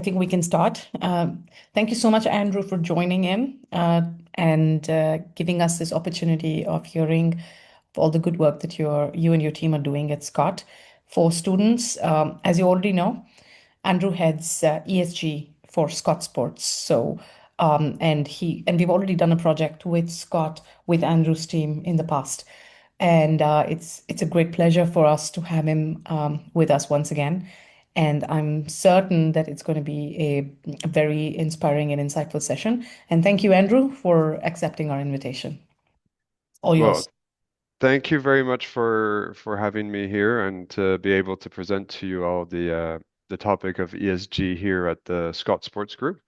I think we can start. Thank you so much, Andrew, for joining in and giving us this opportunity of hearing all the good work that you and your team are doing at Scott. For students, as you already know, Andrew heads ESG for Scott Sports. And we've already done a project with Scott with Andrew's team in the past, and it's a great pleasure for us to have him with us once again. And I'm certain that it's going to be a very inspiring and insightful session. And thank you, Andrew, for accepting our invitation. All Well, yours. thank you very much for having me here and to be able to present to you all the topic of ESG here at the Scott Sports Group.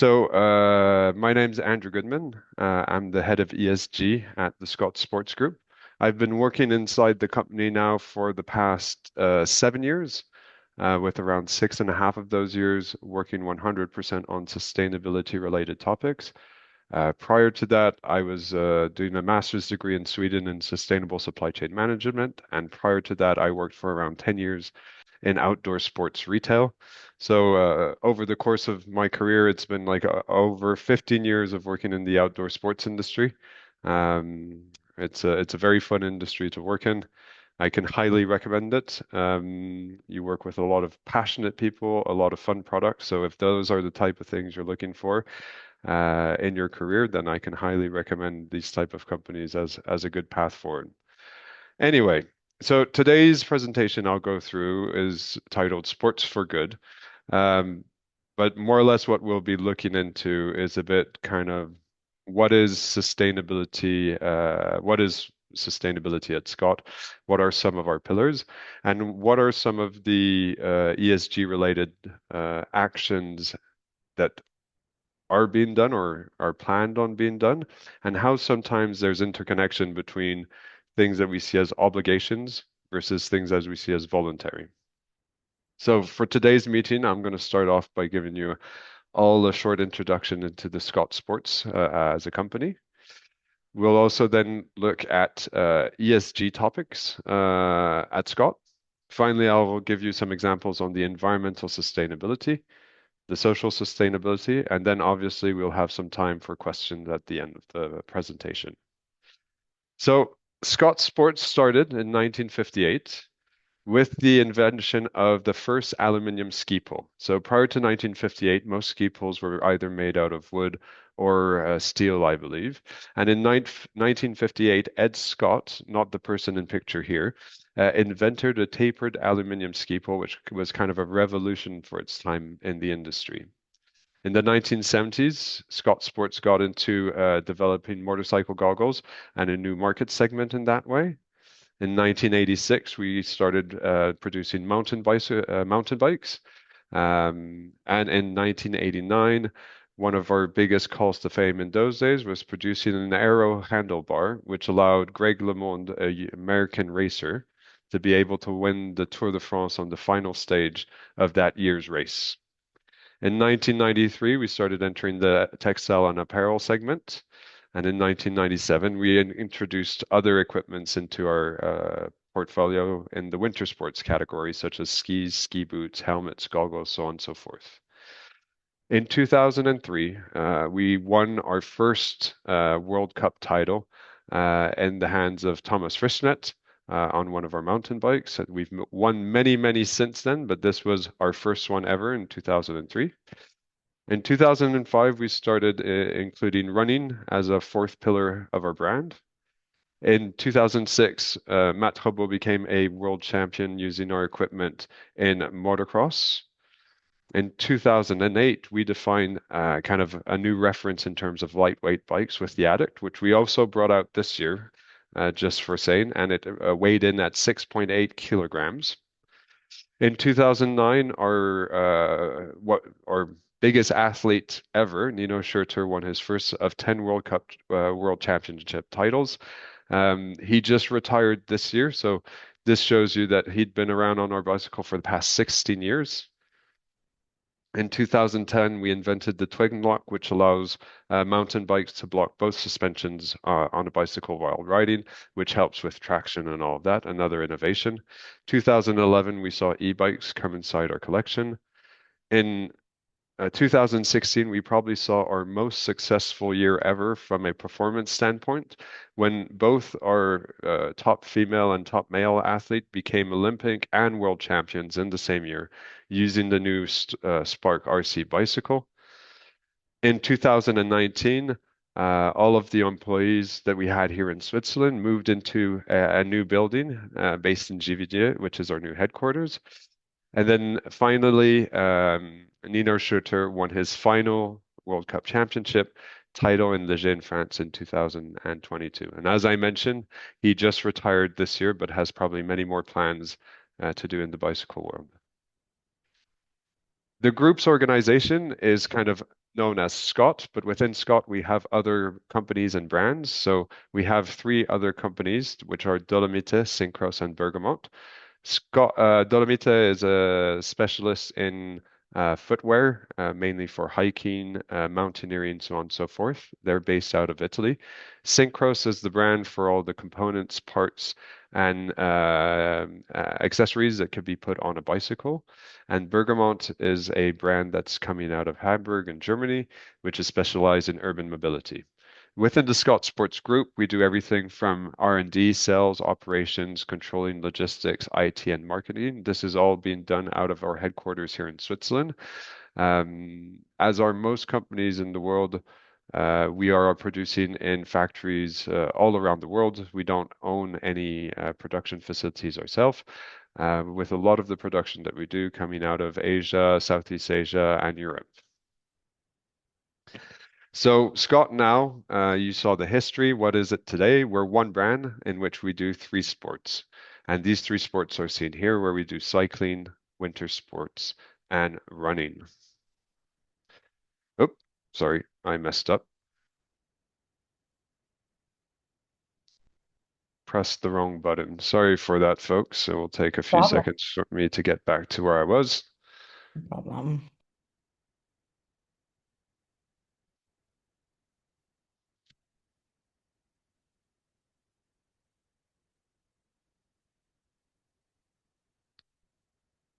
My name's Andrew Goodman. I'm the head of ESG at the Scott Sports Group. I've been working inside the company now for the past 7 years, with around 6.5 of those years working 100% on sustainability related topics. Prior to that, I was doing a master's degree in Sweden in sustainable supply chain management. And prior to that, I worked for around 10 years in outdoor sports retail. Over the course of my career, it's been like over 15 years of working in the outdoor sports industry. It's a very fun industry to work in. I can highly recommend it. You work with a lot of passionate people, a lot of fun products. So if those are the type of things you're looking for, in your career, then I can highly recommend these type of companies as a good path forward. Anyway, so today's presentation I'll go through is titled Sports for Good. Um, but more or less what we'll be looking into is a bit kind of what is sustainability at Scott? What are some of our pillars? And what are some of the ESG related actions that are being done or are planned on being done, and how sometimes there's interconnection between things that we see as obligations versus things as we see as voluntary. So for today's meeting, I'm going to start off by giving you all a short introduction into the Scott Sports as a company. We'll also then look at ESG topics at Scott. Finally, I will give you some examples on the environmental sustainability, the social sustainability, and then obviously we'll have some time for questions at the end of the presentation. So Scott Sports started in 1958 with the invention of the first aluminium ski pole. So prior to 1958, most ski poles were either made out of wood or steel, I believe. And in 1958, Ed Scott, not the person in picture here, invented a tapered aluminium ski pole, which was kind of a revolution for its time in the industry. In the 1970s, Scott Sports got into developing motorcycle goggles and a new market segment in that way. In 1986, we started producing mountain bikes. And in 1989, one of our biggest calls to fame in those days was producing an aero handlebar, which allowed Greg LeMond, a American racer, to be able to win the Tour de France on the final stage of that year's race. In 1993, we started entering the textile and apparel segment. And in 1997, we introduced other equipments into our portfolio in the winter sports category, such as skis, ski boots, helmets, goggles, so on and so forth. In 2003, we won our first World Cup title in the hands of Thomas Frischnet on one of our mountain bikes. We've won many, many since then, but this was our first one ever in 2003. In 2005, we started including running as a fourth pillar of our brand. In 2006, Matt Robot became a world champion using our equipment in motocross. In 2008, we defined kind of a new reference in terms of lightweight bikes with the Addict, which we also brought out this year, just for saying, and it weighed in at 6.8 kilograms. In 2009, our biggest athlete ever, Nino Schurter, won his first of 10 World Cup World Championship titles. He just retired this year, so this shows you that he'd been around on our bicycle for the past 16 years. In 2010, we invented the twig lock, which allows mountain bikes to block both suspensions on a bicycle while riding, which helps with traction and all of that. Another innovation. 2011, we saw e-bikes come inside our collection. In 2016, we probably saw our most successful year ever from a performance standpoint when both our top female and top male athlete became Olympic and world champions in the same year using the new Spark RC bicycle. In 2019, all of the employees that we had here in Switzerland moved into a new building based in Givigné, which is our new headquarters. And then finally, Nino Schurter won his final World Cup championship title in Ligier in France in 2022. And as I mentioned, he just retired this year, but has probably many more plans to do in the bicycle world. The group's organization is kind of known as Scott, but within Scott, we have other companies and brands. So we have three other companies, which are Dolomite, Syncros, and Bergamot. Dolomite is a specialist in footwear, mainly for hiking, mountaineering, so on and so forth. They're based out of Italy. Syncros is the brand for all the components, parts, and accessories that could be put on a bicycle. And Bergamot is a brand that's coming out of Hamburg in Germany, which is specialized in urban mobility. Within the Scott Sports Group, we do everything from R&D, sales, operations, controlling logistics, IT, and marketing. This is all being done out of our headquarters here in Switzerland. As are most companies in the world, we are producing in factories all around the world. We don't own any production facilities ourselves, with a lot of the production that we do coming out of Asia, Southeast Asia, and Europe. So, Scott, now you saw the history. What is it today? We're one brand in which we do three sports. And these three sports are seen here, where we do cycling, winter sports, and running. Oh, sorry, I messed up. Pressed the wrong button. Sorry for that, folks. It will take a few Problem. seconds for me to get back to where I was. Problem.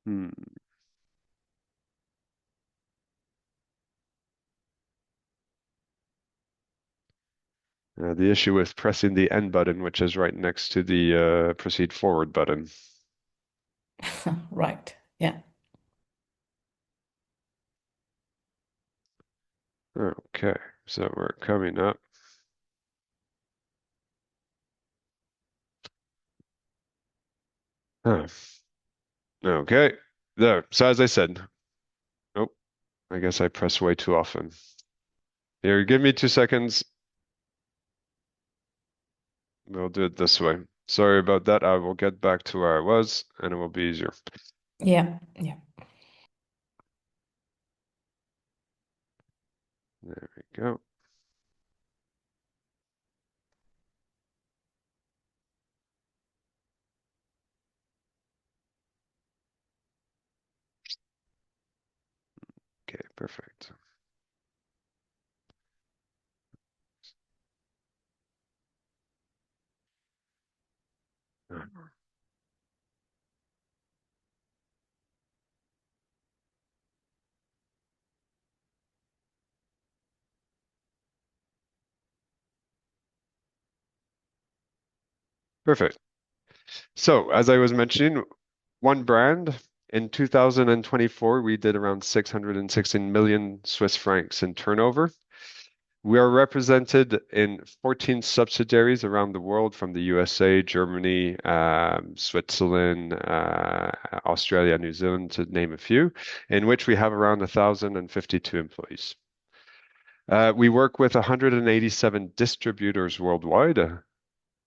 Hmm. The issue with pressing the N button, which is right next to the proceed forward button. Right. Yeah. Okay, so we're coming up. Huh. Okay, there. So as I said, oh, I guess I press way too often. Here, give me 2 seconds. We'll do it this way. Sorry about that. I will get back to where I was, and it will be easier. Yeah. Yeah. There we go. Okay, perfect. Perfect. So, as I was mentioning, one brand in 2024, we did around 616 million Swiss francs in turnover. We are represented in 14 subsidiaries around the world from the USA, Germany, Switzerland, Australia, New Zealand, to name a few, in which we have around 1,052 employees. We work with 187 distributors worldwide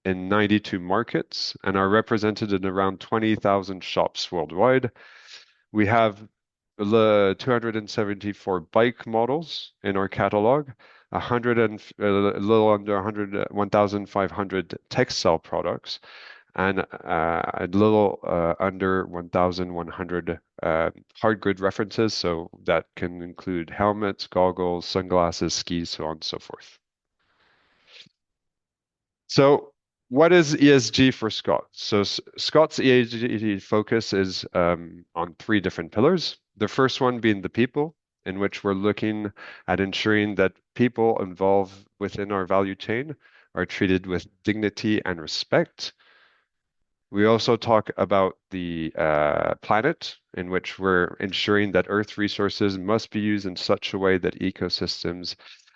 in 92 markets and are represented in around 20,000 shops worldwide. We have 274 bike models in our catalog, 100 and a little under 100, 1,500 textile products, and a little under 1,100 hard good references. So that can include helmets, goggles, sunglasses, skis, so on and so forth. So, what is ESG for Scott? So, Scott's ESG focus is on three different pillars. The first one being the people. in which we're looking at ensuring that people involved within our value chain are treated with dignity and respect. We also talk about the planet, in which we're ensuring that Earth resources must be used in such a way that ecosystems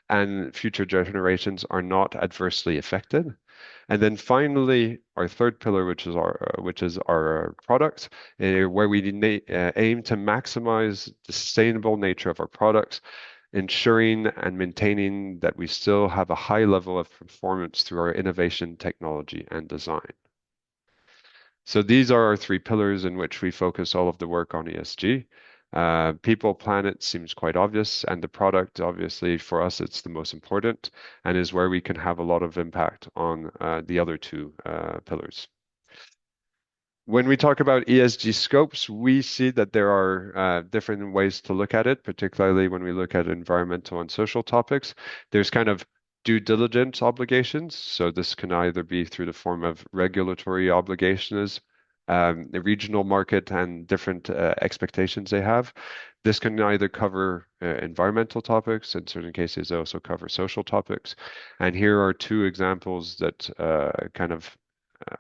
and future generations are not adversely affected. And then finally, our third pillar, which is our products, where we aim to maximize the sustainable nature of our products, ensuring and maintaining that we still have a high level of performance through our innovation, technology, and design. So these are our three pillars in which we focus all of the work on ESG. People, planet seems quite obvious, and the product, obviously, for us, it's the most important and is where we can have a lot of impact on the other two pillars. When we talk about ESG scopes, we see that there are different ways to look at it, particularly when we look at environmental and social topics. There's kind of due diligence obligations. So this can either be through the form of regulatory obligations, the regional market and different expectations they have. This can either cover environmental topics, in certain cases, they also cover social topics. And here are two examples that kind of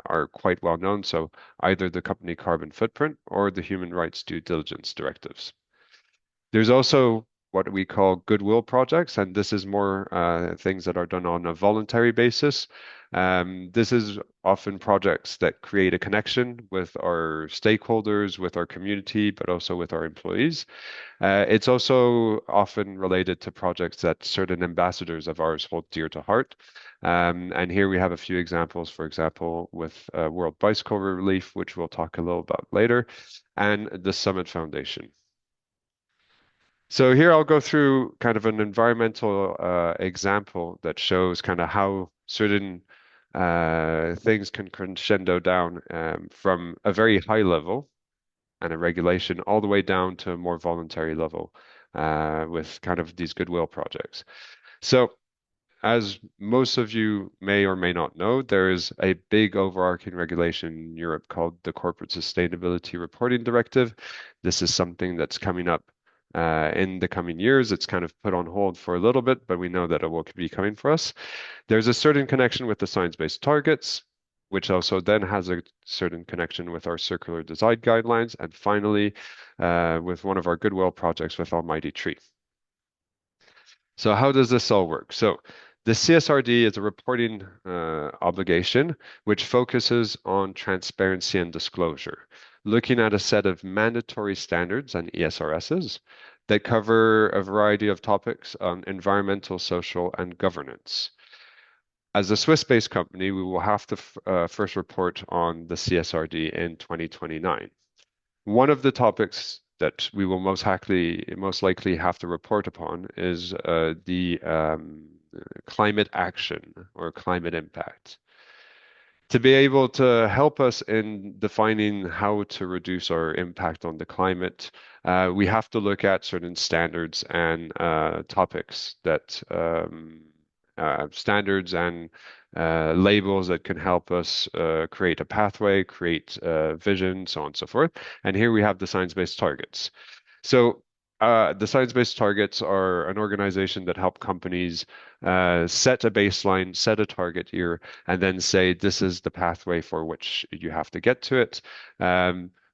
are quite well known. So either the company carbon footprint or the human rights due diligence directives. There's also what we call goodwill projects, and this is more things that are done on a voluntary basis. This is often projects that create a connection with our stakeholders, with our community, but also with our employees. It's also often related to projects that certain ambassadors of ours hold dear to heart. And here we have a few examples, for example, with World Bicycle Relief, which we'll talk a little about later, and the Summit Foundation. So here I'll go through kind of an environmental example that shows kind of how certain things can crescendo down from a very high level and a regulation all the way down to a more voluntary level with kind of these goodwill projects. So as most of you may or may not know, there is a big overarching regulation in Europe called the Corporate Sustainability Reporting Directive. This is something that's coming up in the coming years. It's kind of put on hold for a little bit, but we know that it will be coming for us. There's a certain connection with the science-based targets, which also then has a certain connection with our circular design guidelines, and finally, with one of our goodwill projects with Almighty Tree. So how does this all work? So the CSRD is a reporting obligation which focuses on transparency and disclosure, looking at a set of mandatory standards and ESRSs that cover a variety of topics on environmental, social, and governance. As a Swiss-based company, we will have to first report on the CSRD in 2029. One of the topics that we will most likely have to report upon is the climate action or climate impact. To be able to help us in defining how to reduce our impact on the climate, we have to look at certain standards and topics that standards and labels that can help us create a pathway, create vision, so on and so forth. And here we have the science-based targets. So the science-based targets are an organization that help companies set a baseline, set a target year, and then say this is the pathway for which you have to get to it.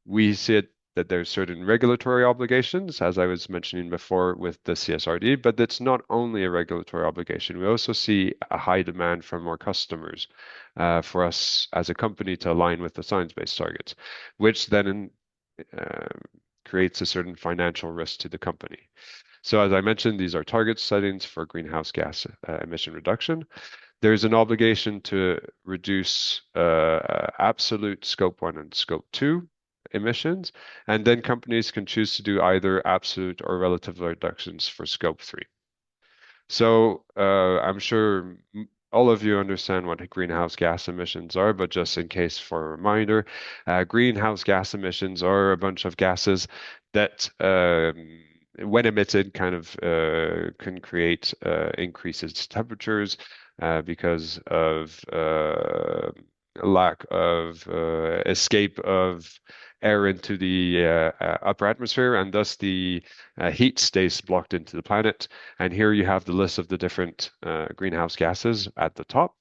We see it that there's certain regulatory obligations, as I was mentioning before with the CSRD, but it's not only a regulatory obligation. We also see a high demand from our customers for us as a company to align with the science-based targets, which then creates a certain financial risk to the company. So as I mentioned, these are target settings for greenhouse gas emission reduction. There's an obligation to reduce absolute scope 1 and scope 2 emissions, and then companies can choose to do either absolute or relative reductions for scope 3. So I'm sure all of you understand what greenhouse gas emissions are, but just in case for a reminder, greenhouse gas emissions are a bunch of gases that when emitted kind of can create increases to temperatures because of lack of escape of air into the upper atmosphere, and thus the heat stays blocked into the planet. And here you have the list of the different greenhouse gases at the top.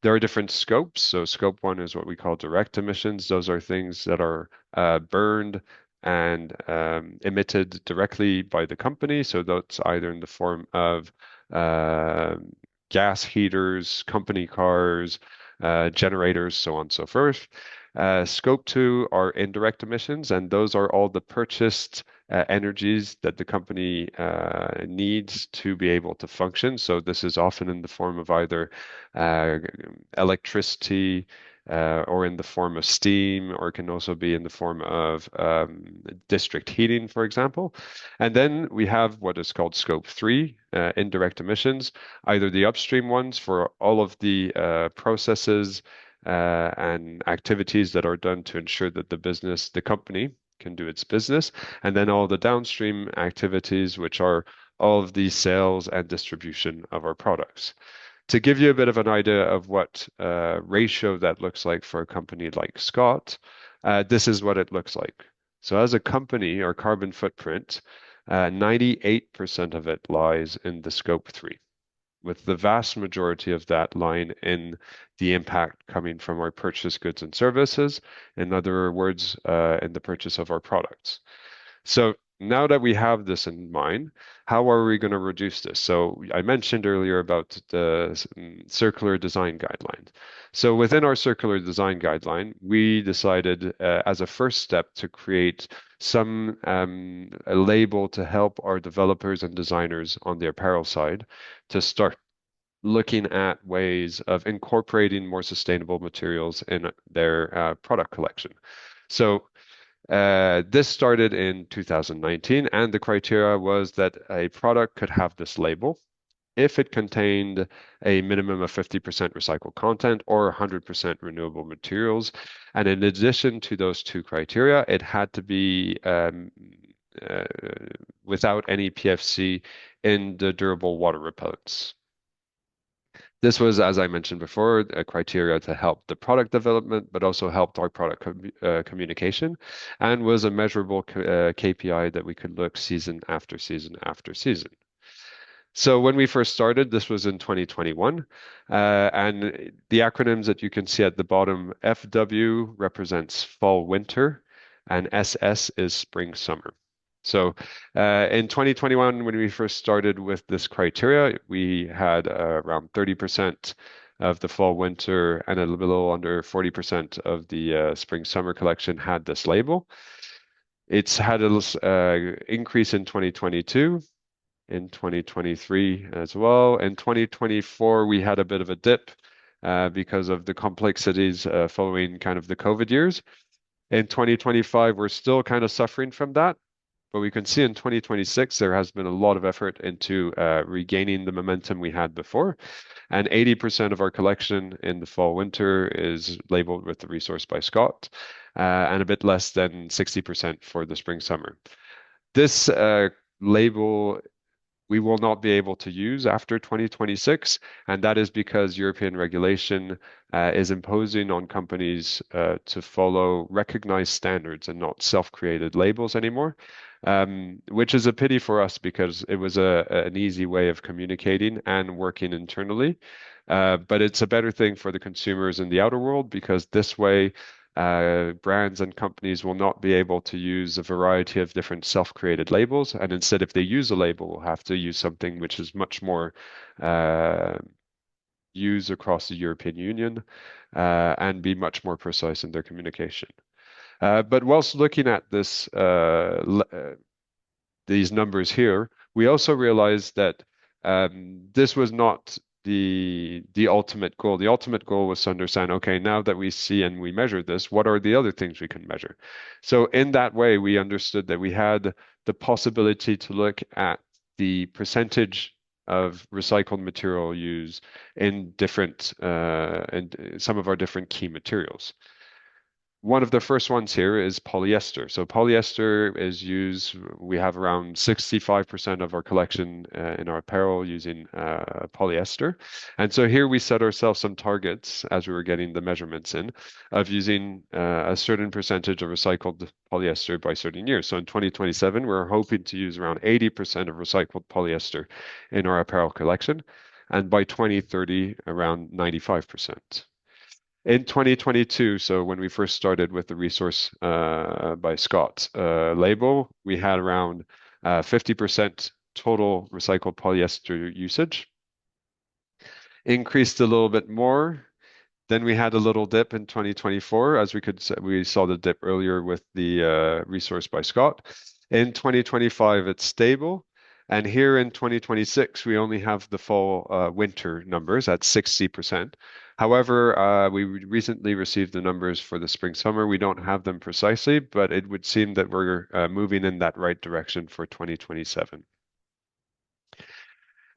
There are different scopes. So scope one is what we call direct emissions. Those are things that are burned and emitted directly by the company. So that's either in the form of uh, gas heaters, company cars, generators, so on and so forth. Scope two are indirect emissions, and those are all the purchased energies that the company needs to be able to function. So this is often in the form of either uh, electricity, or in the form of steam, or it can also be in the form of district heating, for example. And then we have what is called scope three, indirect emissions, either the upstream ones for all of the processes and activities that are done to ensure that the company can do its business, and then all the downstream activities, which are all of the sales and distribution of our products. To give you a bit of an idea of what ratio that looks like for a company like Scott, this is what it looks like. So as a company, our carbon footprint, 98% of it lies in the scope three, with the vast majority of that lying in the impact coming from our purchased goods and services. In other words, in the purchase of our products. So now that we have this in mind, how are we going to reduce this? So I mentioned earlier about the circular design guidelines. So within our circular design guideline, we decided as a first step to create some a label to help our developers and designers on the apparel side to start looking at ways of incorporating more sustainable materials in their product collection. So this started in 2019, and the criteria was that a product could have this label if it contained a minimum of 50% recycled content or 100% renewable materials. And in addition to those two criteria, it had to be uh, without any PFC in the durable water repellents. This was, as I mentioned before, a criteria to help the product development, but also helped our product communication, and was a measurable KPI that we could look season after season after season. So when we first started, this was in 2021, and the acronyms that you can see at the bottom, FW represents fall winter, and SS is spring summer. So in 2021, when we first started with this criteria, we had around 30% of the fall winter and a little under 40% of the spring summer collection had this label. It's had a increase in 2022, in 2023 as well. In 2024, we had a bit of a dip because of the complexities following kind of the COVID years. In 2025, we're still kind of suffering from that, but we can see in 2026 there has been a lot of effort into regaining the momentum we had before. And 80% of our collection in the fall winter is labeled with the resource by Scott, and a bit less than 60% for the spring summer. This label we will not be able to use after 2026, and that is because European regulation is imposing on companies to follow recognized standards and not self-created labels anymore, which is a pity for us because it was an easy way of communicating and working internally. But it's a better thing for the consumers in the outer world because this way brands and companies will not be able to use a variety of different self-created labels. And instead, if they use a label, will have to use something which is much more uh, used across the European Union and be much more precise in their communication. But whilst looking at these numbers here, we also realized that this was not the ultimate goal. The ultimate goal was to understand, okay, now that we see and we measure this, what are the other things we can measure? So in that way, we understood that we had the possibility to look at the percentage of recycled material used in different in some of our different key materials. One of the first ones here is polyester. So polyester is used, we have around 65% of our collection in our apparel using polyester. And so here we set ourselves some targets as we were getting the measurements in of using a certain percentage of recycled polyester by certain years. So in 2027, we're hoping to use around 80% of recycled polyester in our apparel collection. And by 2030, around 95%. In 2022, so when we first started with the Resource by Scott label, we had around 50% total recycled polyester usage. Increased a little bit more. Then we had a little dip in 2024, as we saw the dip earlier with the Resource by Scott. In 2025, it's stable. And here in 2026, we only have the fall winter numbers at 60%. However, we recently received the numbers for the spring summer. We don't have them precisely, but it would seem that we're moving in that right direction for 2027.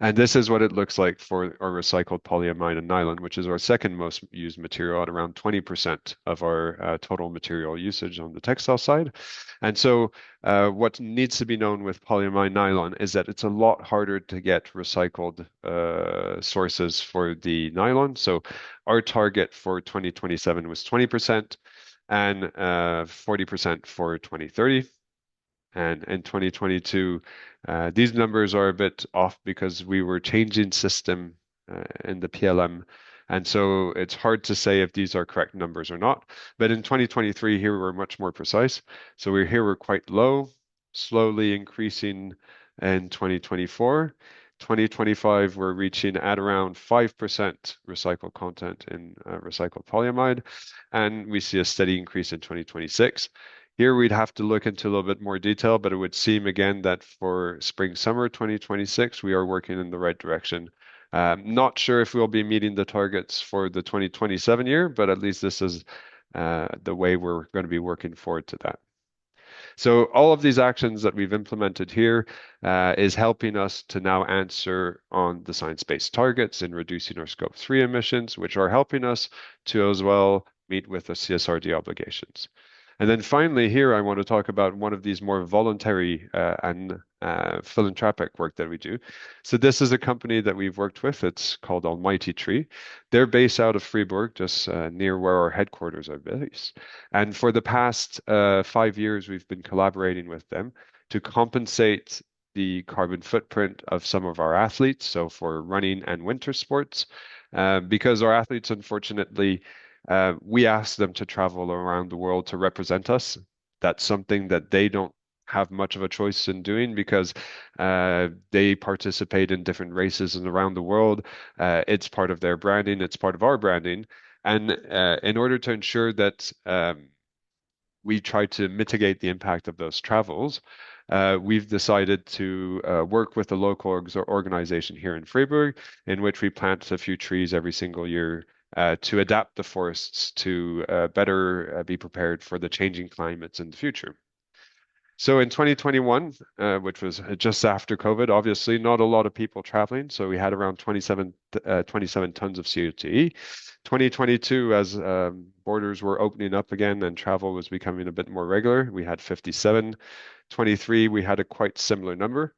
And this is what it looks like for our recycled polyamide and nylon, which is our second most used material at around 20% of our total material usage on the textile side. And so what needs to be known with polyamide nylon is that it's a lot harder to get recycled sources for the nylon. So our target for 2027 was 20% and 40% for 2030. And in 2022, these numbers are a bit off because we were changing system in the PLM. And so it's hard to say if these are correct numbers or not. But in 2023, here we're much more precise. So we're quite low, slowly increasing in 2024. 2025, we're reaching at around 5% recycled content in recycled polyamide. And we see a steady increase in 2026. Here we'd have to look into a little bit more detail, but it would seem again that for spring summer 2026, we are working in the right direction. Not sure if we'll be meeting the targets for the 2027 year, but at least this is the way we're going to be working forward to that. So all of these actions that we've implemented here is helping us to now answer on the science-based targets in reducing our Scope 3 emissions, which are helping us to as well meet with the CSRD obligations. And then finally, here I want to talk about one of these more voluntary and philanthropic work that we do. So this is a company that we've worked with. It's called Almighty Tree. They're based out of Fribourg, just near where our headquarters are based. And for the past 5 years, we've been collaborating with them to compensate the carbon footprint of some of our athletes. So for running and winter sports, because our athletes, unfortunately, we ask them to travel around the world to represent us. That's something that they don't have much of a choice in doing because they participate in different races and around the world. It's part of their branding, it's part of our branding. And in order to ensure that we try to mitigate the impact of those travels, we've decided to work with a local organization here in Freiburg, in which we plant a few trees every single year to adapt the forests to better be prepared for the changing climates in the future. So in 2021, which was just after COVID, obviously not a lot of people traveling. So we had around 27 tons of CO2e. 2022, as borders were opening up again and travel was becoming a bit more regular, we had 57. 23, we had a quite similar number.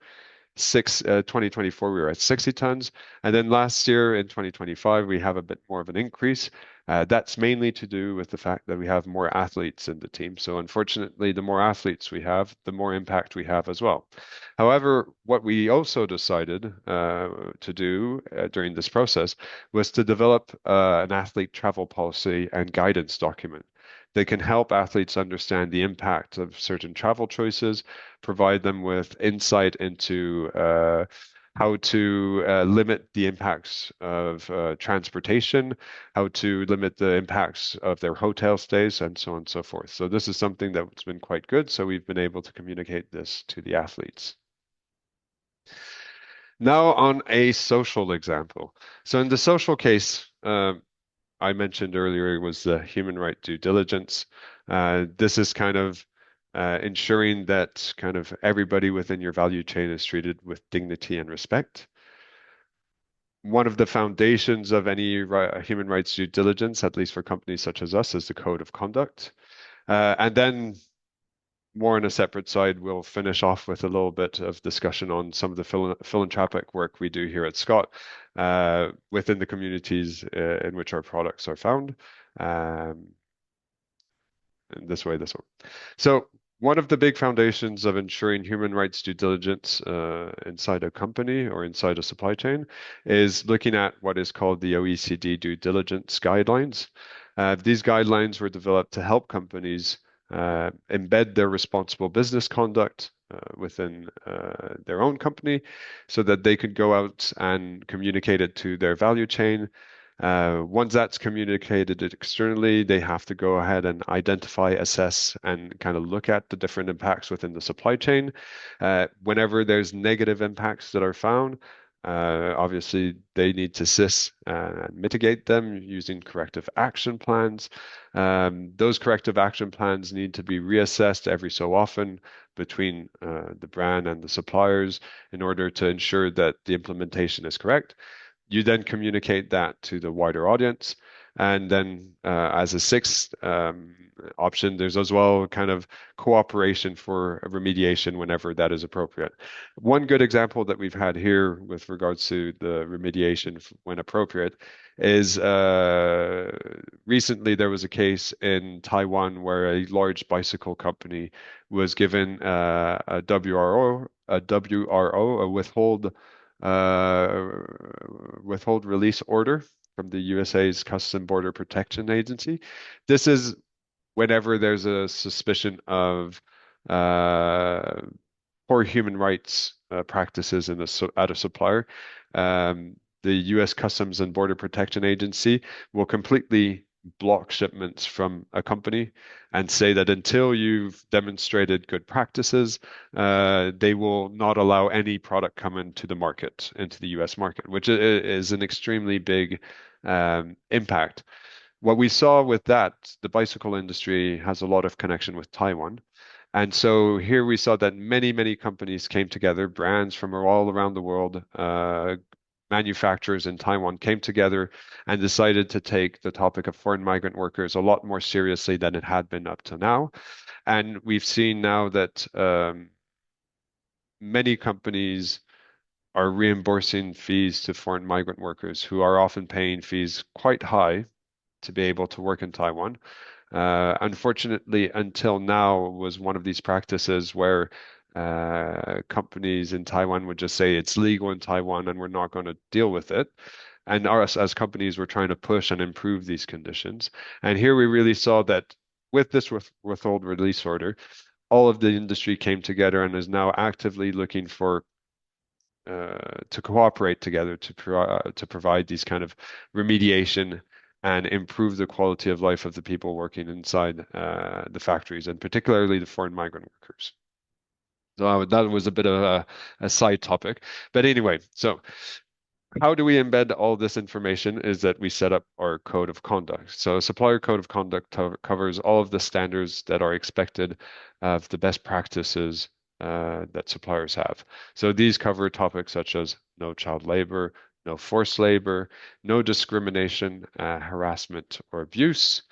2024, we were at 60 tons. And then last year in 2025, we have a bit more of an increase. That's mainly to do with the fact that we have more athletes in the team. So unfortunately, the more athletes we have, the more impact we have as well. However, what we also decided to do during this process was to develop an athlete travel policy and guidance document. They can help athletes understand the impact of certain travel choices, provide them with insight into how to limit the impacts of transportation, how to limit the impacts of their hotel stays, and so on and so forth. So this is something that's been quite good. So we've been able to communicate this to the athletes. Now on a social example. So in the social case, I mentioned earlier was the human right due diligence. This is kind of ensuring that kind of everybody within your value chain is treated with dignity and respect. One of the foundations of any human rights due diligence, at least for companies such as us, is the code of conduct. And then more on a separate side, we'll finish off with a little bit of discussion on some of the philanthropic work we do here at Scott within the communities in which our products are found. Um, and this one. So one of the big foundations of ensuring human rights due diligence inside a company or inside a supply chain is looking at what is called the OECD due diligence guidelines. These guidelines were developed to help companies embed their responsible business conduct within their own company so that they could go out and communicate it to their value chain. Once that's communicated externally, they have to go ahead and identify, assess, and kind of look at the different impacts within the supply chain. Whenever there's negative impacts that are found, obviously they need to assess and mitigate them using corrective action plans. Those corrective action plans need to be reassessed every so often between the brand and the suppliers in order to ensure that the implementation is correct. You then communicate that to the wider audience. And then, as a sixth option, there's as well kind of cooperation for remediation whenever that is appropriate. One good example that we've had here with regards to the remediation when appropriate is recently there was a case in Taiwan where a large bicycle company was given a WRO, a uh, withhold release order from the USA's Customs Border Protection Agency. This is whenever there's a suspicion of uh, poor human rights practices at a supplier. The U.S. Customs and Border Protection Agency will completely block shipments from a company and say that until you've demonstrated good practices, they will not allow any product come into the market, into the U.S. market, which is an extremely big impact. What we saw with that, the bicycle industry has a lot of connection with Taiwan. And so here we saw that many, many companies came together, brands from all around the world, manufacturers in Taiwan came together and decided to take the topic of foreign migrant workers a lot more seriously than it had been up to now. And we've seen now that many companies are reimbursing fees to foreign migrant workers who are often paying fees quite high to be able to work in Taiwan. Unfortunately, until now was one of these practices where companies in Taiwan would just say it's legal in Taiwan and we're not going to deal with it. And us as companies were trying to push and improve these conditions. And here we really saw that with this withhold release order, all of the industry came together and is now actively looking for to cooperate together to provide these kind of remediation and improve the quality of life of the people working inside the factories, and particularly the foreign migrant workers. So that was a bit of a side topic. But anyway, so how do we embed all this information is that we set up our code of conduct. So a supplier code of conduct covers all of the standards that are expected of the best practices that suppliers have. So these cover topics such as no child labor, no forced labor, no discrimination, harassment, or abuse.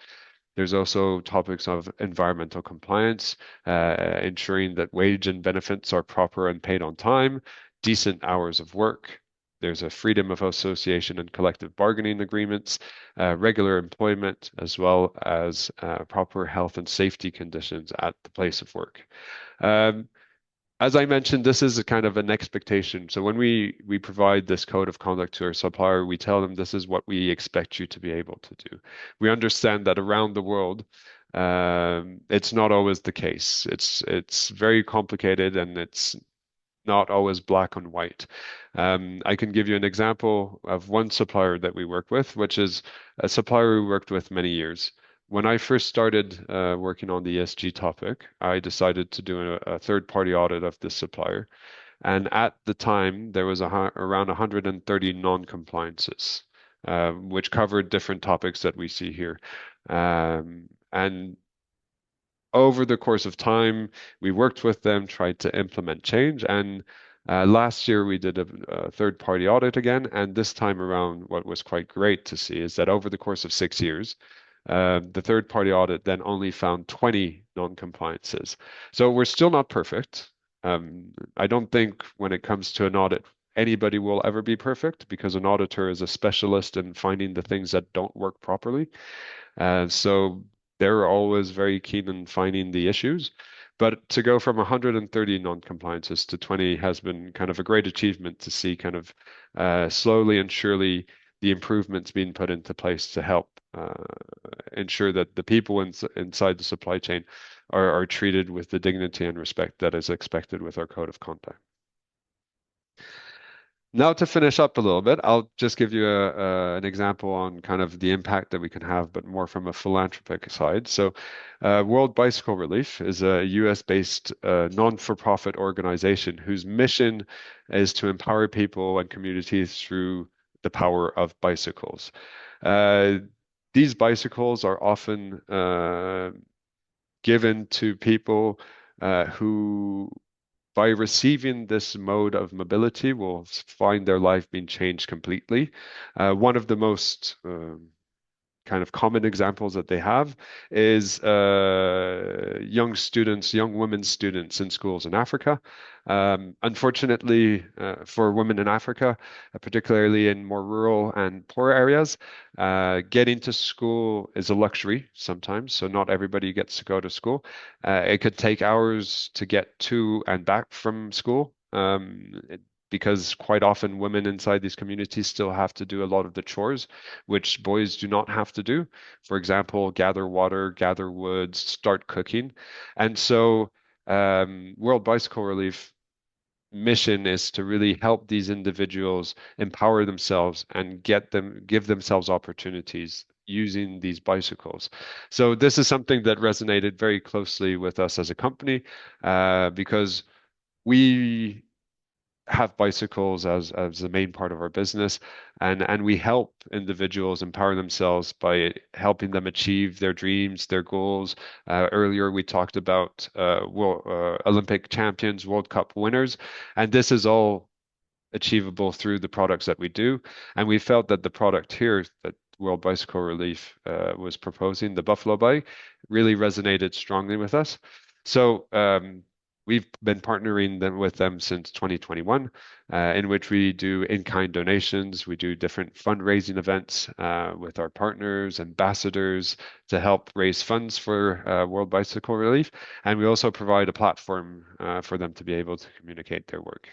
There's also topics of environmental compliance, ensuring that wage and benefits are proper and paid on time, decent hours of work. There's a freedom of association and collective bargaining agreements, regular employment, as well as proper health and safety conditions at the place of work. Um, as I mentioned, this is a kind of an expectation. So when we provide this code of conduct to our supplier, we tell them this is what we expect you to be able to do. We understand that around the world, it's not always the case. It's very complicated and it's not always black and white. I can give you an example of one supplier that we work with, which is a supplier we worked with many years. When I first started working on the ESG topic, I decided to do a third-party audit of this supplier. And at the time, there was around 130 non-compliances, which covered different topics that we see here. And over the course of time, we worked with them, tried to implement change, and last year we did a third-party audit again. And this time around, what was quite great to see is that over the course of 6 years, The third party audit then only found 20 non-compliances. So we're still not perfect. I don't think when it comes to an audit, anybody will ever be perfect because an auditor is a specialist in finding the things that don't work properly. So they're always very keen in finding the issues. But to go from 130 non-compliances to 20 has been kind of a great achievement to see kind of slowly and surely the improvements being put into place to help ensure that the people inside the supply chain are treated with the dignity and respect that is expected with our code of conduct. Now, to finish up a little bit, I'll just give you an example on kind of the impact that we can have, but more from a philanthropic side. So, World Bicycle Relief is a US-based non-for-profit organization whose mission is to empower people and communities through the power of bicycles. Uh, these bicycles are often given to people who by receiving this mode of mobility will find their life being changed completely. One of the most kind of common examples that they have is young students, young women students in schools in Africa. Unfortunately, for women in Africa, particularly in more rural and poor areas, getting to school is a luxury sometimes. So not everybody gets to go to school. It could take hours to get to and back from school. Because quite often women inside these communities still have to do a lot of the chores, which boys do not have to do. For example, gather water, gather wood, start cooking. And so, World Bicycle Relief mission is to really help these individuals empower themselves and give themselves opportunities using these bicycles. So this is something that resonated very closely with us as a company, because we have bicycles as the main part of our business, and we help individuals empower themselves by helping them achieve their dreams, their goals. Earlier we talked about Olympic champions, World Cup winners, and this is all achievable through the products that we do. And we felt that the product here that World Bicycle Relief was proposing, the Buffalo Bike, really resonated strongly with us. So we've been partnering with them since 2021, in which we do in-kind donations. We do different fundraising events with our partners, ambassadors to help raise funds for World Bicycle Relief. And we also provide a platform for them to be able to communicate their work.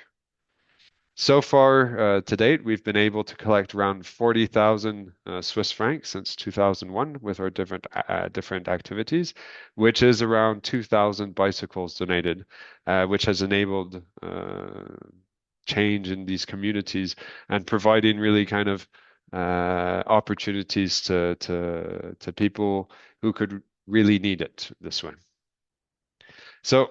So far, to date, we've been able to collect around 40,000 Swiss francs since 2001 with our different activities, which is around 2,000 bicycles donated, which has enabled change in these communities and providing really kind of opportunities to people who could really need it this way. So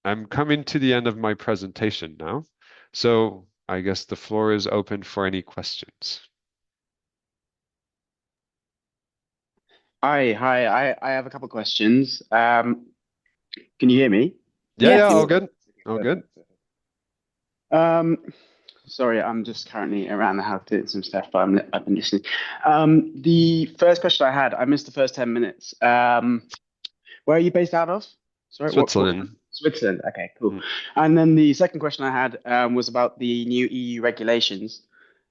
I'm coming to the end of my presentation now. So I guess the floor is open for any questions. Hi. I have a couple of questions. Can you hear me? Yeah, Yes. all good. All good. Perfect. Um, Sorry, I'm just currently around the house doing some stuff, but I've been listening. The first question I had, I missed the first 10 minutes. Where are you based out of? Sorry, what Switzerland. Switzerland. Okay, cool. Mm. And then the second question I had was about the new EU regulations,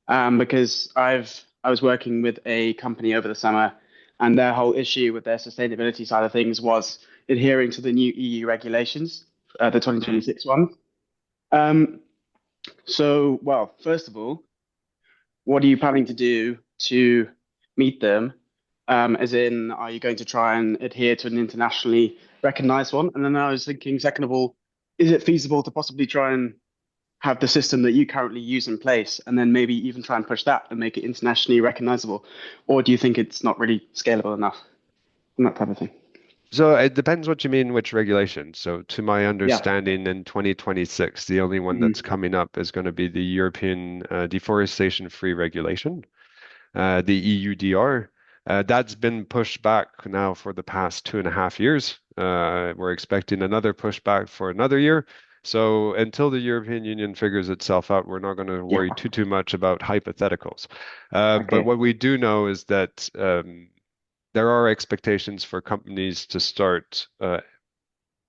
because I was working with a company over the summer, and their whole issue with their sustainability side of things was adhering to the new EU regulations, the Mm. 2026 one. Um, well, first of all, what are you planning to do to meet them? As in, are you going to try and adhere to an internationally recognized one? And then I was thinking, second of all, is it feasible to possibly try and have the system that you currently use in place and then maybe even try and push that and make it internationally recognizable? Or do you think it's not really scalable enough and that type of thing? So it depends what you mean, which regulation. So to my Yeah. understanding, in 2026, the only one that's Mhm. coming up is going to be the European Deforestation-Free Regulation, the EUDR. That's been pushed back now for the past 2.5 years. We're expecting another pushback for another year. So until the European Union figures itself out, we're not going to Yeah. worry too much about hypotheticals. But Okay. what we do know is that there are expectations for companies to start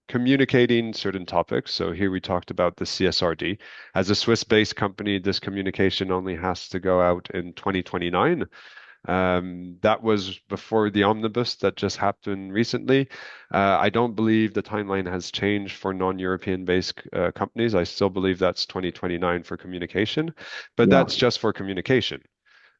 communicating certain topics. So here we talked about the CSRD. As a Swiss-based company, this communication only has to go out in 2029. That was before the omnibus that just happened recently. I don't believe the timeline has changed for non-European based companies. I still believe that's 2029 for communication, but Yeah. that's just for communication.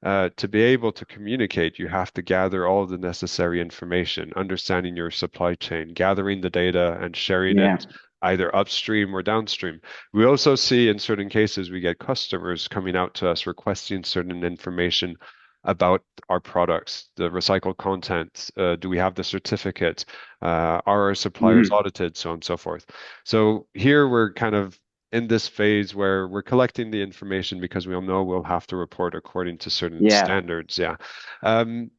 To be able to communicate, you have to gather all the necessary information, understanding your supply chain, gathering the data and sharing Yeah. it either upstream or downstream. We also see in certain cases we get customers coming out to us requesting certain information about our products, the recycled content, do we have the certificate, are our suppliers Mhm. audited, so on and so forth. So here we're kind of in this phase where we're collecting the information because we all know we'll have to report according to certain Yeah. standards. Yeah. Um,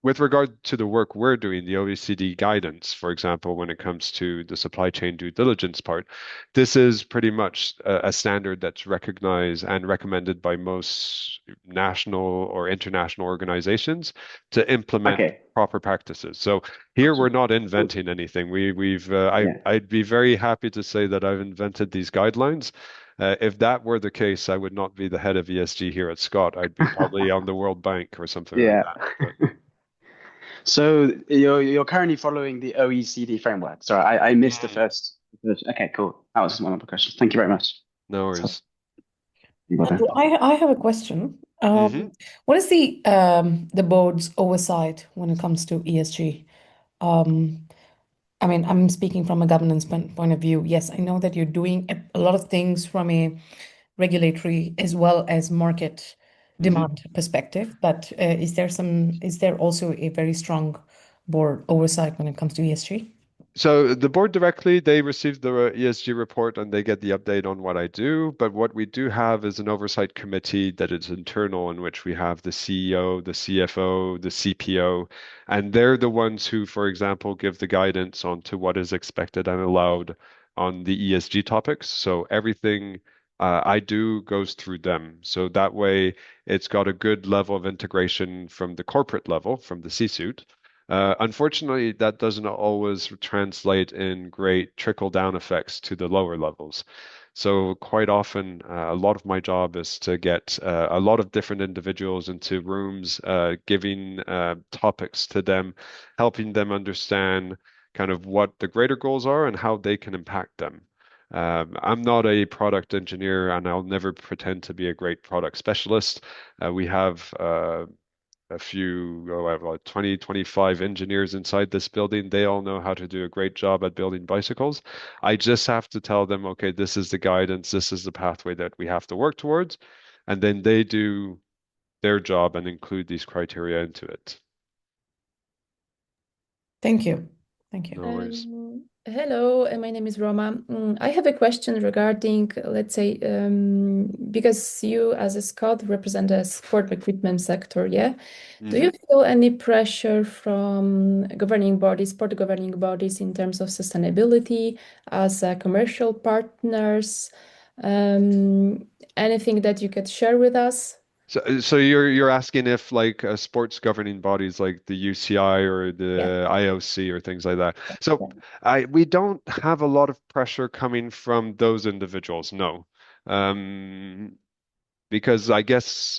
with regard to the work we're doing, the OECD guidance, for example, when it comes to the supply chain due diligence part, this is pretty much a standard that's recognized and recommended by most national or international organizations to implement Okay. proper practices. So here we're Awesome. not Cool. inventing anything. We've Yeah. I'd be very happy to say that I've invented these guidelines. If that were the case, I would not be the head of ESG here at Scott. I'd be probably on the World Bank or something like Yeah. that. But So you're currently following the OECD framework. Sorry, I missed the mm, first. Okay, cool. That was one of the questions. Thank you very much. no So worries. you got Andrew, that. I have a question. Hmm. What is the board's oversight when it comes to ESG? Um, I mean, I'm speaking from a governance point of view. Yes, I know that you're doing a lot of things from a regulatory as well as market Hmm. demand perspective, but is there also a very strong board oversight when it comes to ESG? So the board directly, they receive the ESG report and they get the update on what I do. But what we do have is an oversight committee that is internal, in which we have the CEO, the CFO, the CPO, and they're the ones who, for example, give the guidance on to what is expected and allowed on the ESG topics. So everything I do goes through them. So that way, it's got a good level of integration from the corporate level, from the C-suite. Unfortunately, that doesn't always translate in great trickle-down effects to the lower levels. So quite often, a lot of my job is to get a lot of different individuals into rooms, giving topics to them, helping them understand kind of what the greater goals are and how they can impact them. I'm not a product engineer, and I'll never pretend to be a great product specialist. We have a few, oh, I have like 20, 25 engineers inside this building. They all know how to do a great job at building bicycles. I just have to tell them, okay, this is the guidance, this is the pathway that we have to work towards. And then they do their job and include these criteria into it. Thank you. Thank you. No worries. Hello, my name is Roma. I have a question regarding, let's say, because you as a Scot represent a sport equipment sector, yeah? Do Hmm. you feel any pressure from governing bodies, sport governing bodies in terms of sustainability as commercial partners? Anything that you could share with us? So you're asking if like sports governing bodies like the UCI or Yeah. the IOC or things like that. So Yeah. we don't have a lot of pressure coming from those individuals, no. Um, because I guess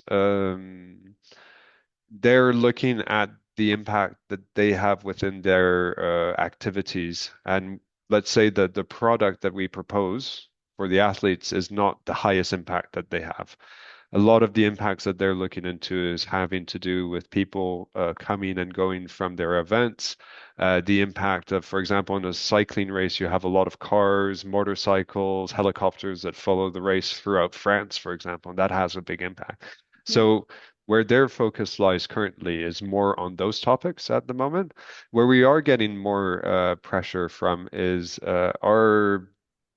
they're looking at the impact that they have within their activities. And let's say that the product that we propose for the athletes is not the highest impact that they have. A lot of the impacts that they're looking into is having to do with people coming and going from their events. The impact of, for example, in a cycling race, you have a lot of cars, motorcycles, helicopters that follow the race throughout France, for example, and that has a big impact. Yeah. So where their focus lies currently is more on those topics at the moment. Where we are getting more pressure from is our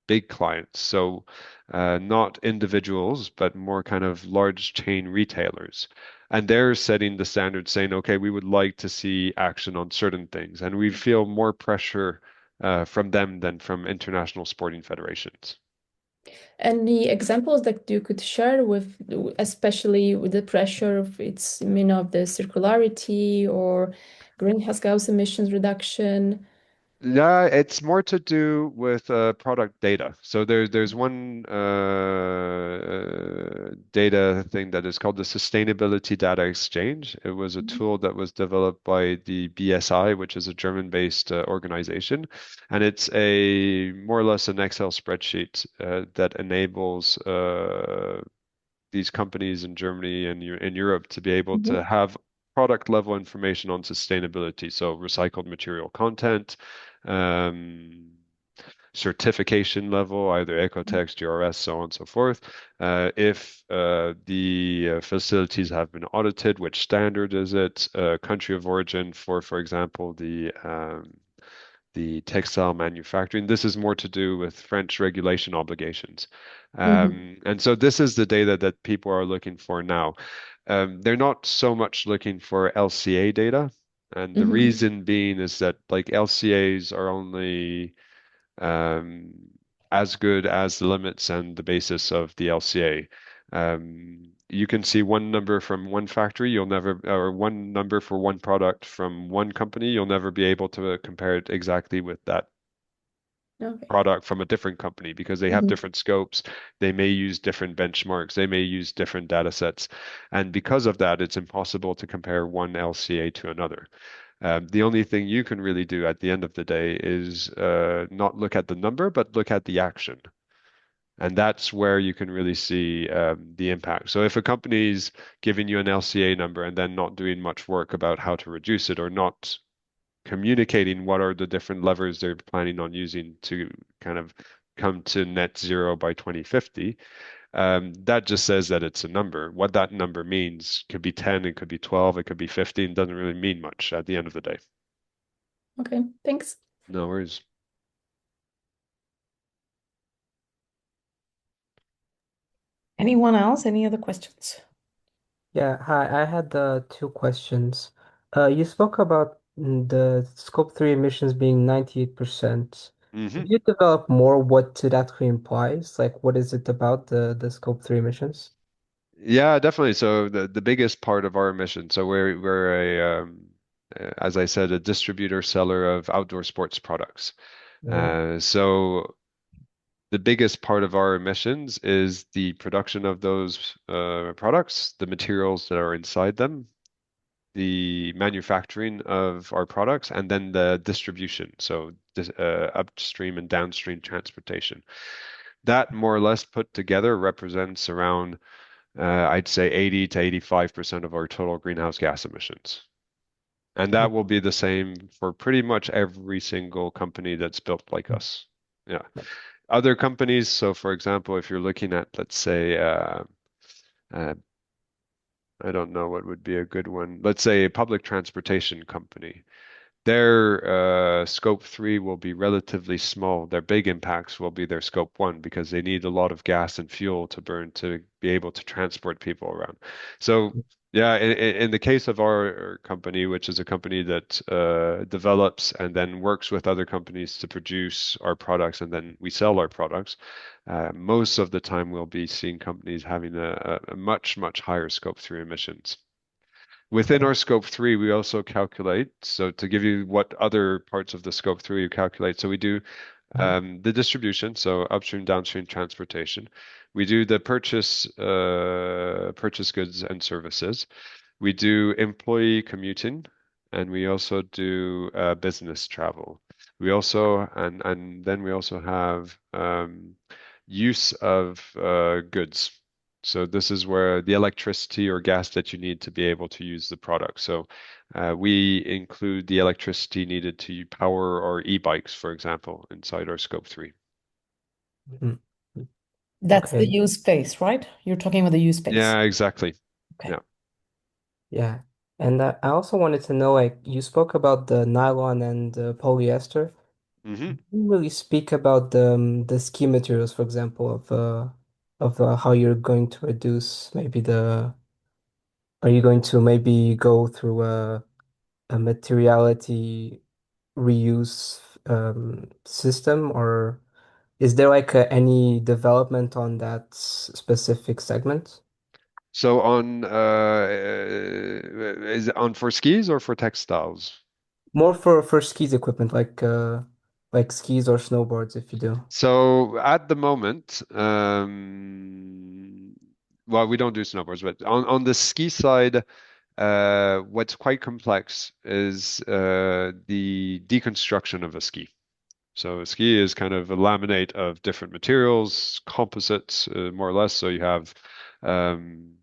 big clients. So not individuals, but more kind of large chain retailers. And they're setting the standard saying, okay, we would like to see action on certain things. And we feel more pressure from them than from international sporting federations. Any examples that you could share with, especially with the pressure of its, of the circularity or greenhouse gas emissions reduction? Yeah, it's more to do with product data. So there's one data thing that is called the Sustainability Data Exchange. It was a tool that was developed by the BSI, which is a German-based organization, and it's a more or less an Excel spreadsheet that enables these companies in Germany and in Europe to be able to Mhm. have product level information on sustainability. So recycled material content, um, certification level, either Ecotex, GRS, so on and so forth. If the facilities have been audited, which standard is it? Country of origin for example, the textile manufacturing. This is more to do with French regulation obligations. Mhm. And so this is the data that people are looking for now. They're not so much looking for LCA data. And the Mhm. reason being is that like LCAs are only um, as good as the limits and the basis of the LCA. You can see one number from one factory, you'll never, or one number for one product from one company, you'll never be able to compare it exactly with that Okay. product from a different company because they have Mhm. different scopes. They may use different benchmarks. They may use different data sets. And because of that, it's impossible to compare one LCA to another. The only thing you can really do at the end of the day is not look at the number, but look at the action. And that's where you can really see the impact. So if a company's giving you an LCA number and then not doing much work about how to reduce it or not communicating what are the different levers they're planning on using to kind of come to net zero by 2050, that just says that it's a number. What that number means could be 10, it could be 12, it could be 15, doesn't really mean much at the end of the day. Okay. Thanks. No worries. Anyone else? Any other questions? Yeah, hi. I had two questions. You spoke about the scope 3 emissions being 98%. hmm Could you develop more what it actually implies? Like, what is it about the scope 3 emissions? Yeah, definitely. So the biggest part of our emission, so we're as I said, a distributor seller of outdoor sports products. Mm, So the biggest part of our emissions is the production of those products, the materials that are inside them, the manufacturing of our products, and then the distribution, so upstream and downstream transportation. That more or less put together represents around, I'd say 80 to 85% of our total greenhouse gas emissions. And that will be the same for pretty much every single company that's built like us. Yeah. Other companies, so for example, if you're looking at, let's say, uh, I don't know what would be a good one. Let's say a public transportation company. Their scope three will be relatively small. Their big impacts will be their scope one because they need a lot of gas and fuel to burn to be able to transport people around. So, yeah, in the case of our company, which is a company that develops and then works with other companies to produce our products and then we sell our products, most of the time we'll be seeing companies having a much, much higher scope three emissions. Within our scope three, we also calculate. So to give you what other parts of the scope three you calculate, so we do the distribution, so upstream, downstream transportation. We do the purchase goods and services. We do employee commuting, and we also do business travel. We also and then we also have use of goods. So this is where the electricity or gas that you need to be able to use the product. So we include the electricity needed to power our e-bikes, for example, inside our scope three. mm, mm. That's the Okay. use phase, right? You're talking about the use phase. Yeah, exactly. Okay. Yeah. Yeah. And I also wanted to know, like, you spoke about the nylon and the polyester. hmm You really speak about the ski materials, for example, of how you're going to reduce maybe the. Are you going to maybe go through a materiality reuse system, or is there like any development on that specific segment? So on is it on for skis or for textiles? More for skis equipment, like skis or snowboards, if you do. So at the moment, well, we don't do snowboards, but on the ski side, what's quite complex is the deconstruction of a ski. So a ski is kind of a laminate of different materials, composites, more or less. So you have um,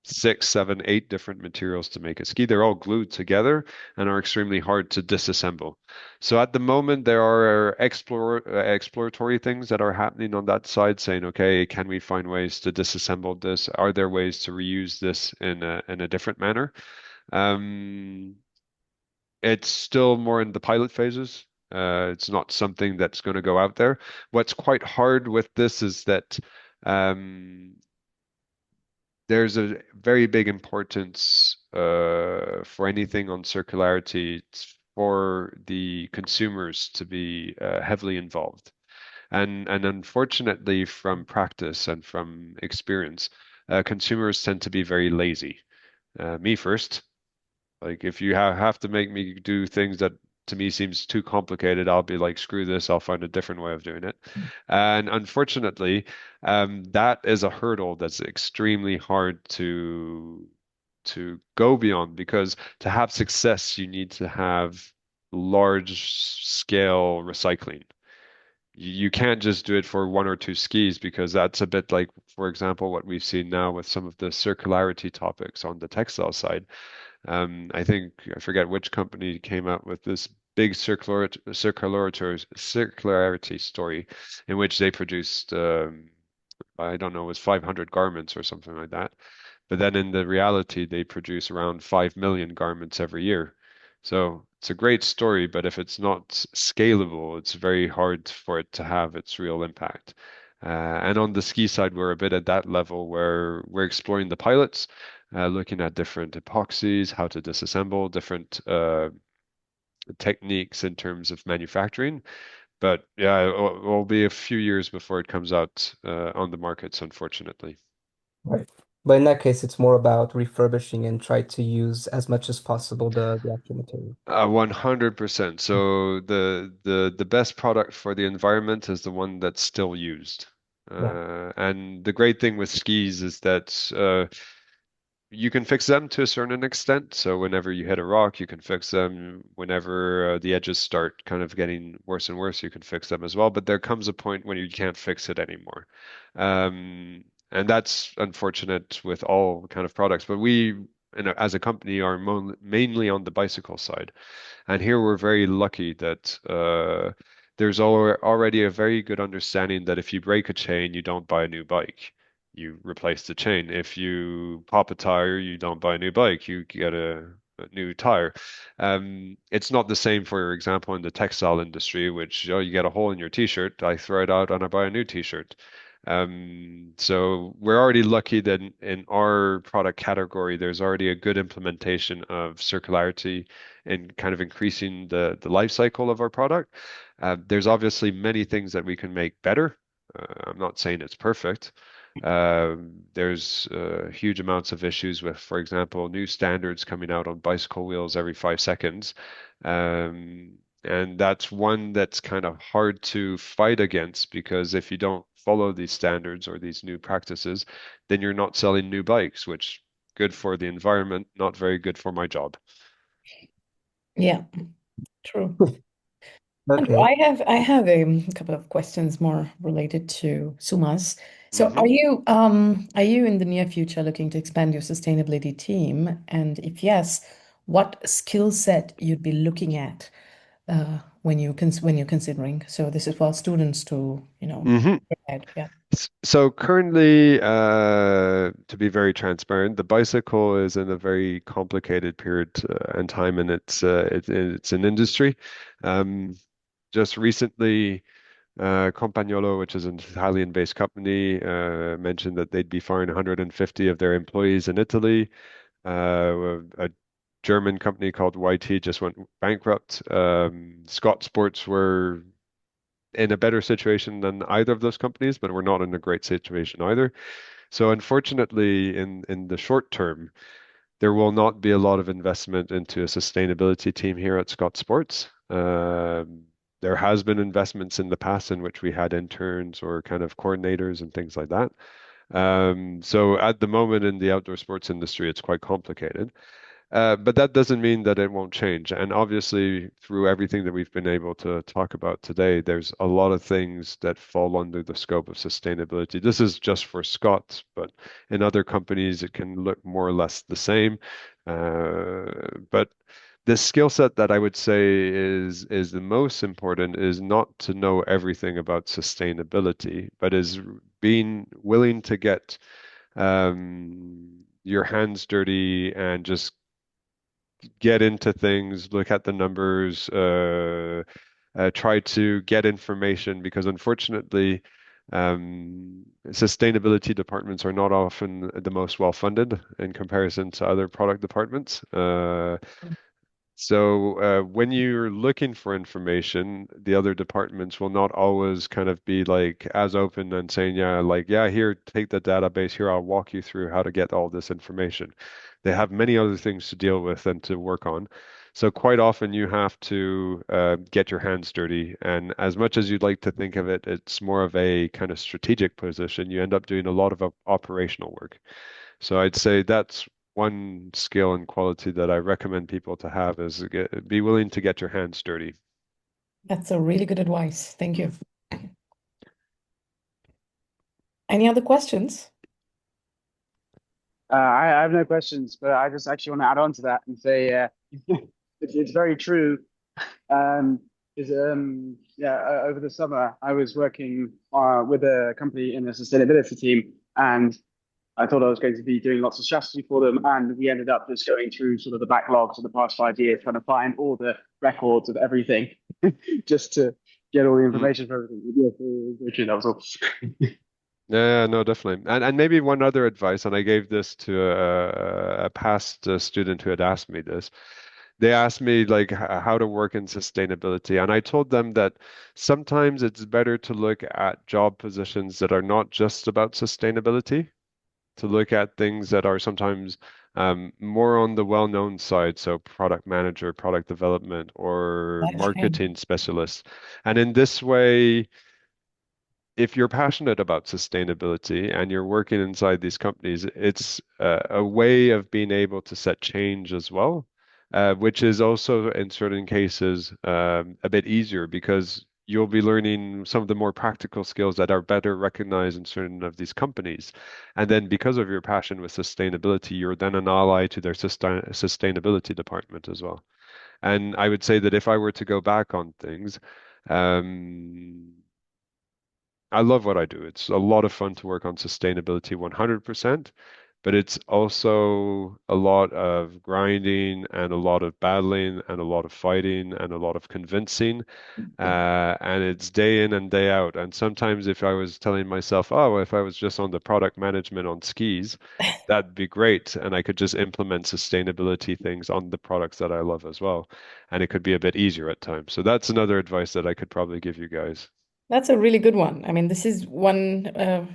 six, seven, eight different materials to make a ski. They're all glued together and are extremely hard to disassemble. So at the moment, there are exploratory things that are happening on that side, saying, okay, can we find ways to disassemble this? Are there ways to reuse this in a different manner? Um, it's still more in the pilot phases. It's not something that's going to go out there. What's quite hard with this is that um, there's a very big importance for anything on circularity for the consumers to be heavily involved. And unfortunately, from practice and from experience, consumers tend to be very lazy. Me first. Like if you have to make me do things that to me seems too complicated, I'll be like, screw this, I'll find a different way of doing it. And unfortunately, that is a hurdle that's extremely hard to go beyond because to have success, you need to have large scale recycling. You can't just do it for one or two skis because that's a bit like, for example, what we've seen now with some of the circularity topics on the textile side. I think I forget which company came out with this big circularity story in which they produced I don't know, it was 500 garments or something like that. But then in the reality, they produce around 5 million garments every year. So it's a great story, but if it's not scalable, it's very hard for it to have its real impact. And on the ski side, we're a bit at that level where we're exploring the pilots, looking at different epoxies, how to disassemble, different techniques in terms of manufacturing. But yeah, it'll be a few years before it comes out on the markets, unfortunately. Right. But in that case, it's more about refurbishing and try to use as much as possible the actual material. 100%. So the best product for the environment is the one that's still used. Yeah. And the great thing with skis is that you can fix them to a certain extent. So whenever you hit a rock, you can fix them. Whenever the edges start kind of getting worse and worse, you can fix them as well. But there comes a point when you can't fix it anymore. And that's unfortunate with all kind of products. But we, as a company, are mainly on the bicycle side. And here we're very lucky that there's already a very good understanding that if you break a chain, you don't buy a new bike. You replace the chain. If you pop a tire, you don't buy a new bike. You get a new tire. It's not the same, for example, in the textile industry, which you get a hole in your t-shirt, I throw it out and I buy a new t-shirt. So we're already lucky that in our product category, there's already a good implementation of circularity and kind of increasing the life cycle of our product. There's obviously many things that we can make better. I'm not saying it's perfect. There's huge amounts of issues with, for example, new standards coming out on bicycle wheels every 5 seconds. And that's one that's kind of hard to fight against because if you don't follow these standards or these new practices, then you're not selling new bikes, which good for the environment, not very good for my job. Yeah, true. Andrew, Okay. I have a couple of questions more related to SUMAS. So Hmm. are you in the near future looking to expand your sustainability team? And if yes, what skill set you'd be looking at when you're considering? So this is for students to, Hmm. add. Yeah. So currently, to be very transparent, the bicycle is in a very complicated period and time in it's an industry. Um, just recently, Compagnolo, which is an Italian-based company, mentioned that they'd be firing 150 of their employees in Italy. A German company called YT just went bankrupt. Scott Sports were in a better situation than either of those companies, but we're not in a great situation either. So unfortunately, in the short term, there will not be a lot of investment into a sustainability team here at Scott Sports. There has been investments in the past in which we had interns or kind of coordinators and things like that. So at the moment in the outdoor sports industry, it's quite complicated. But that doesn't mean that it won't change. And obviously, through everything that we've been able to talk about today, there's a lot of things that fall under the scope of sustainability. This is just for Scots, but in other companies, it can look more or less the same. But the skill set that I would say is the most important is not to know everything about sustainability, but is being willing to get your hands dirty and just get into things, look at the numbers, try to get information because unfortunately, sustainability departments are not often the most well funded in comparison to other product departments. So when you're looking for information, the other departments will not always kind of be like as open and saying, yeah, like, yeah, here, take the database here. I'll walk you through how to get all this information. They have many other things to deal with and to work on. So quite often you have to get your hands dirty. And as much as you'd like to think of it, it's more of a kind of strategic position. You end up doing a lot of operational work. So I'd say that's one skill and quality that I recommend people to have is be willing to get your hands dirty. That's a really good advice. Thank you. Any other questions? I have no questions, but I just actually want to add on to that and say it's very true. Is yeah, over the summer I was working with a company in a sustainability team, and I thought I was going to be doing lots of strategy for them, and we ended up just going through sort of the backlogs of the past 5 years, trying to find all the records of everything, just to get all the Mm. information for everything. Yeah, very true. That was all. Yeah, no, definitely. And maybe one other advice, and I gave this to a past student who had asked me this. They asked me like how to work in sustainability, and I told them that sometimes it's better to look at job positions that are not just about sustainability, to look at things that are sometimes more on the well-known side, so product manager, product development, or Okay. marketing specialist. And in this way, if you're passionate about sustainability and you're working inside these companies, it's a way of being able to set change as well, which is also in certain cases a bit easier because you'll be learning some of the more practical skills that are better recognized in certain of these companies. And then because of your passion with sustainability, you're then an ally to their sustainability department as well. And I would say that if I were to go back on things, um, I love what I do. It's a lot of fun to work on sustainability 100%, but it's also a lot of grinding and a lot of battling and a lot of fighting and a lot of convincing. And it's day in and day out. And sometimes if I was telling myself, oh, if I was just on the product management on skis, that'd be great. And I could just implement sustainability things on the products that I love as well. And it could be a bit easier at times. So that's another advice that I could probably give you guys. That's a really good one. I mean, this is one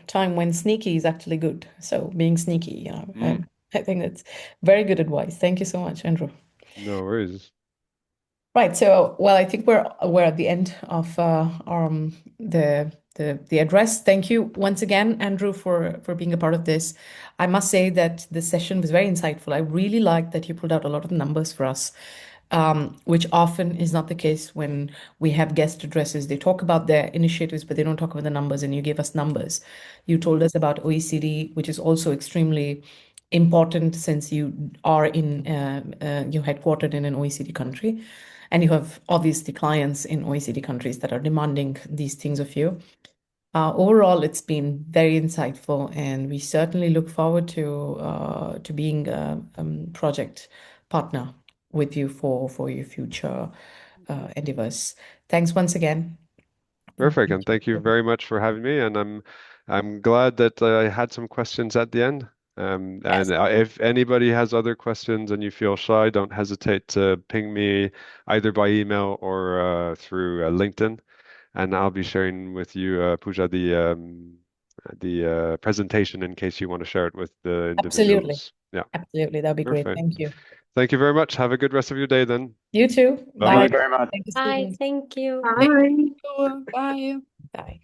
time when sneaky is actually good. So being sneaky, Mm, I think that's very good advice. Thank you so much, Andrew. no worries. Right. So, well, I think we're at the end of the address. Thank you once again, Andrew, for being a part of this. I must say that the session was very insightful. I really liked that you pulled out a lot of numbers for us, which often is not the case when we have guest addresses. They talk about their initiatives, but they don't talk about the numbers, and you gave us numbers. You told us about OECD, which is also extremely important since you are you're headquartered in an OECD country, and you have obviously clients in OECD countries that are demanding these things of you. Overall, it's been very insightful, and we certainly look forward to being a project partner with you for your future endeavors. Thanks once again. And Perfect. thank And thank you you. very much for having me. And I'm glad that I had some questions at the end. Yes, And if anybody has other questions and you feel shy, don't hesitate to ping me either by email or through LinkedIn. And I'll be sharing with you, Pooja, presentation in case you want to share it with the Absolutely. individuals. Yeah, Absolutely. That'd be great. perfect. Thank you. Thank you very much. Have a good rest of your day then. You too. Bye-bye. Thank you very much. Thank you, Bye. Stephen. Thank you. Bye. Bye. Bye.